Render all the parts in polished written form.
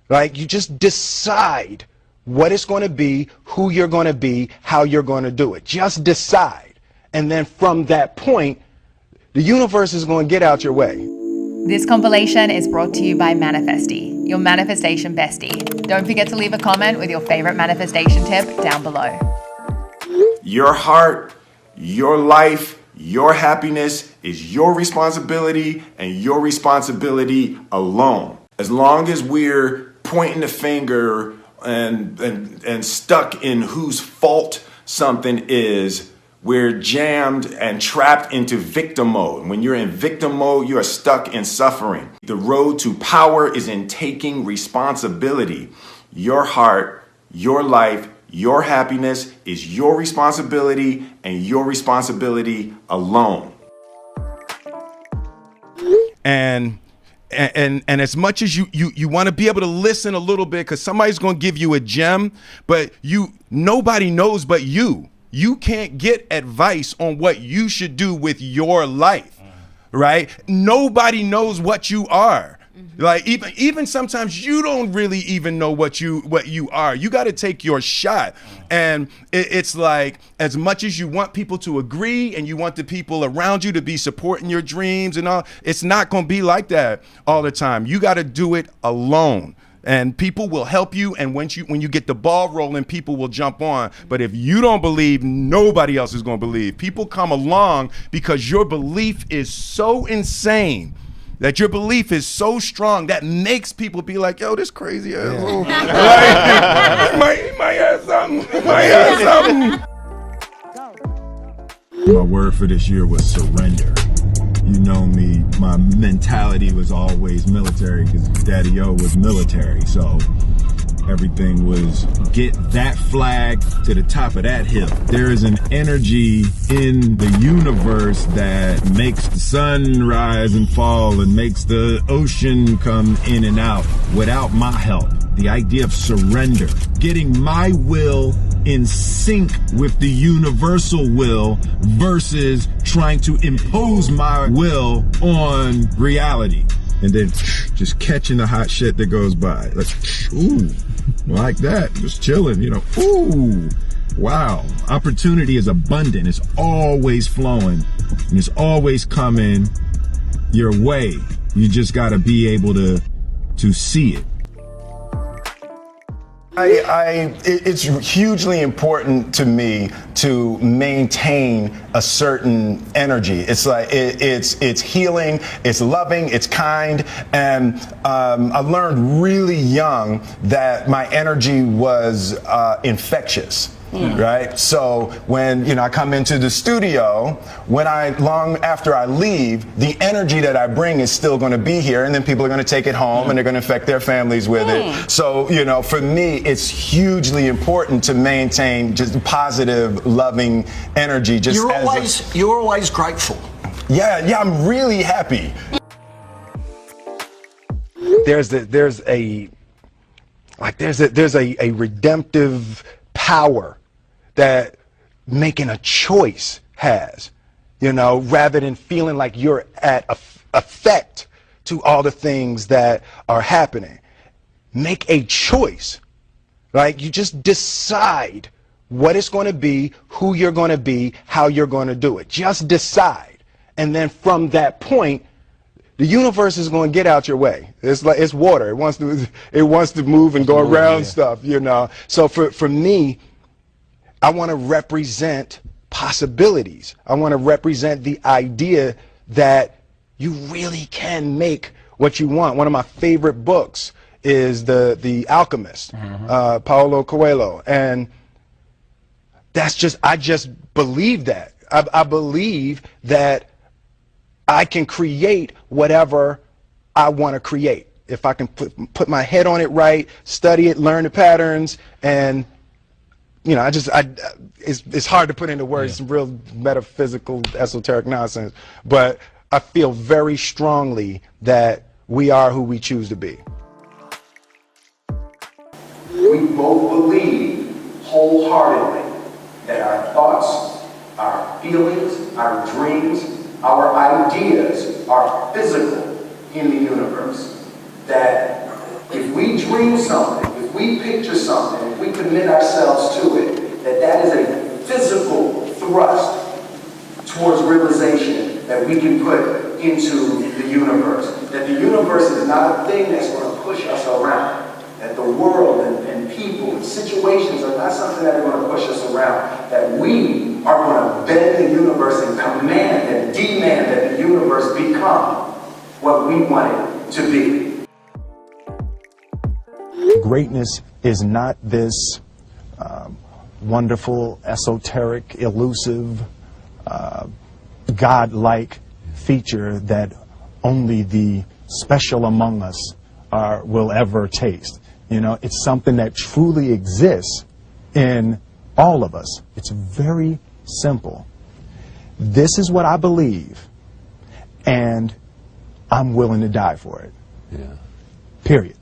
Like, you just decide what it's going to be, who you're going to be, how you're going to do it. Just decide. And then from that point, the universe is going to get out your way. This compilation is brought to you by Manifestie, your manifestation bestie. Don't forget to leave a comment with your favorite manifestation tip down below. Your heart, your life, your happiness is your responsibility and your responsibility alone. As long as we're pointing the finger and stuck in whose fault something is, we're jammed and trapped into victim mode. When you're in victim mode, you are stuck in suffering. The road to power is in taking responsibility. Your heart, your life, your happiness is your responsibility and your responsibility alone. And as much as you want to be able to listen a little bit, because somebody's going to give you a gem, but nobody knows but you. You can't get advice on what you should do with your life, right? Nobody knows what you are. Like even sometimes you don't really even know what you are. You got to take your shot. And it's like, as much as you want people to agree and you want the people around you to be supporting your dreams and all, it's not going to be like that all the time. You got to do it alone. And people will help you, and when you get the ball rolling, people will jump on. But if you don't believe, nobody else is going to believe. People come along because your belief is so insane, that your belief is so strong, that makes people be like, yo, this crazy asshole. Like, he might have something. He might have something. My word for this year was surrender. You know me, my mentality was always military because Daddy-O was military. So everything was get that flag to the top of that hill. There is an energy in the universe that makes the sun rise and fall and makes the ocean come in and out without my help. The idea of surrender, getting my will in sync with the universal will versus trying to impose my will on reality. And then just catching the hot shit that goes by. Like, ooh, like that, just chilling, you know, ooh, wow. Opportunity is abundant. It's always flowing and it's always coming your way. You just got to be able to see it. It's hugely important to me to maintain a certain energy. It's like it's healing, it's loving, it's kind, and I learned really young that my energy was infectious. Right? So when I come into the studio, long after I leave, the energy that I bring is still going to be here, and then people are going to take it home and they're going to infect their families with it. So for me, it's hugely important to maintain just positive, loving energy. Just you're always grateful. Yeah, I'm really happy. There's a redemptive power that making a choice has, rather than feeling like you're at effect to all the things that are happening. Make a choice. Like, you just decide what it's going to be, who you're going to be, how you're going to do it. Just decide. And then from that point, the universe is going to get out your way. It's like it's water. It wants to move and go around stuff, So for me, I want to represent possibilities. I want to represent the idea that you really can make what you want. One of my favorite books is The Alchemist, Paulo Coelho, and I just believe that. I believe that I can create whatever I want to create. If I can put my head on it right, study it, learn the patterns, and it's hard to put into words, some real metaphysical, esoteric nonsense, but I feel very strongly that we are who we choose to be. We both believe wholeheartedly that our thoughts, our feelings, our dreams, our ideas are physical in the universe. That if we dream something, if we picture something, if we commit ourselves to it, that is a physical thrust towards realization that we can put into the universe. That the universe is not a thing that's going to push us around. That the world and people and situations are not something that are going to push us around. That we are going to bend the universe and command and demand that the universe become what we want it to be. Greatness is not this wonderful, esoteric, elusive, God-like feature that only the special among us will ever taste. You know, it's something that truly exists in all of us. It's very simple. This is what I believe, and I'm willing to die for it. Yeah. Period.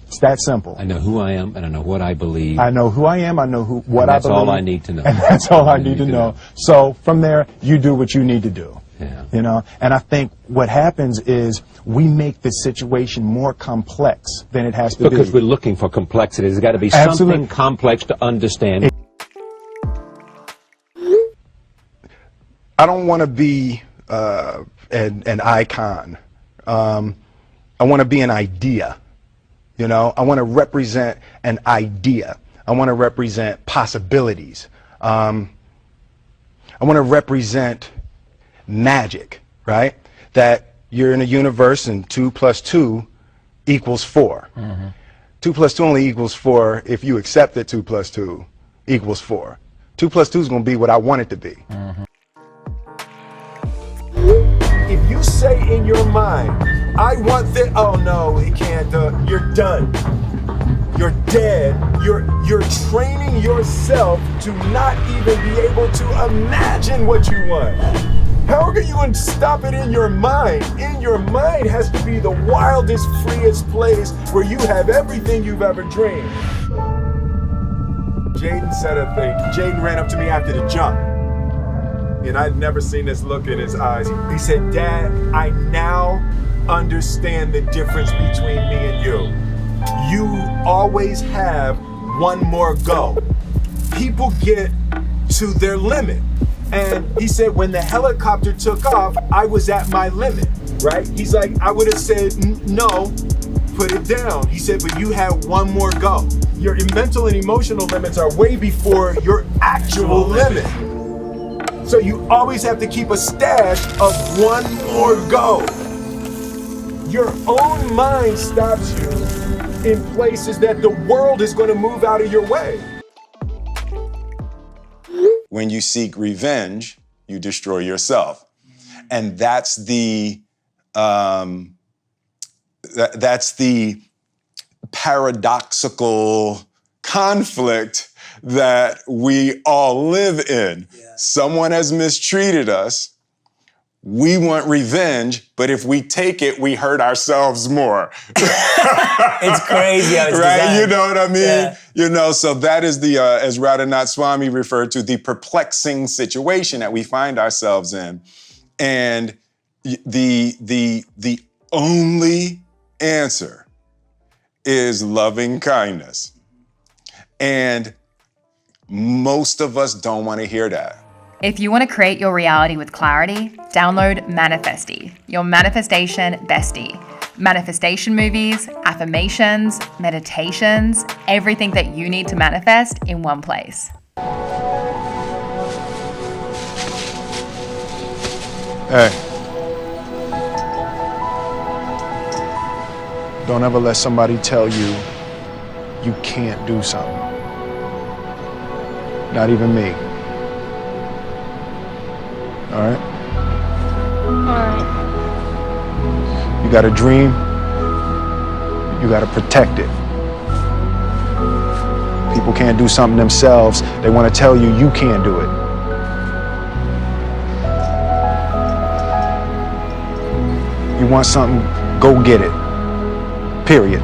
It's that simple. I know who I am, and I know what I believe. I know who I am, I know what I believe. That's all I need to know. And that's all I need to know. So from there, you do what you need to do. Yeah. You know, and I think what happens is we make the situation more complex than it has to be. Because we're looking for complexity. There's got to be something complex to understand. I don't want to be an icon. I want to be an idea. You know, I want to represent an idea. I want to represent possibilities. I want to represent magic, right? That you're in a universe and 2 + 2 = 4. 2 + 2 only equals 4 if you accept that 2 + 2 = 4. 2 + 2 is going to be what I want it to be. If you say in your mind, I want this, oh no, it can't, you're done. You're dead. You're training yourself to not even be able to imagine what you want. How are you going to stop it in your mind? In your mind has to be the wildest, freest place where you have everything you've ever dreamed. Jaden said a thing. Jaden ran up to me after the jump. And I'd never seen this look in his eyes. He said, Dad, I now understand the difference between me and you. You always have one more go. People get to their limit. And he said, when the helicopter took off, I was at my limit, right? He's like, I would have said, no, put it down. He said, but you had one more go. Your mental and emotional limits are way before your actual limit. So you always have to keep a stash of one more go. Your own mind stops you in places that the world is going to move out of your way. When you seek revenge, you destroy yourself. And that's the paradoxical conflict that we all live in. Yeah. Someone has mistreated us. We want revenge, but if we take it, we hurt ourselves more. It's crazy how it's right? designed. You know what I mean? Yeah. You know, so that is the, as Radhanath Swami referred to, the perplexing situation that we find ourselves in. And the only answer is loving kindness. And most of us don't want to hear that. If you want to create your reality with clarity, download Manifestie, your manifestation bestie. Manifestation movies, affirmations, meditations, everything that you need to manifest in one place. Hey. Don't ever let somebody tell you you can't do something. Not even me. All right? Alright. You got a dream, you got to protect it. People can't do something themselves. They want to tell you you can't do it. You want something, go get it. Period.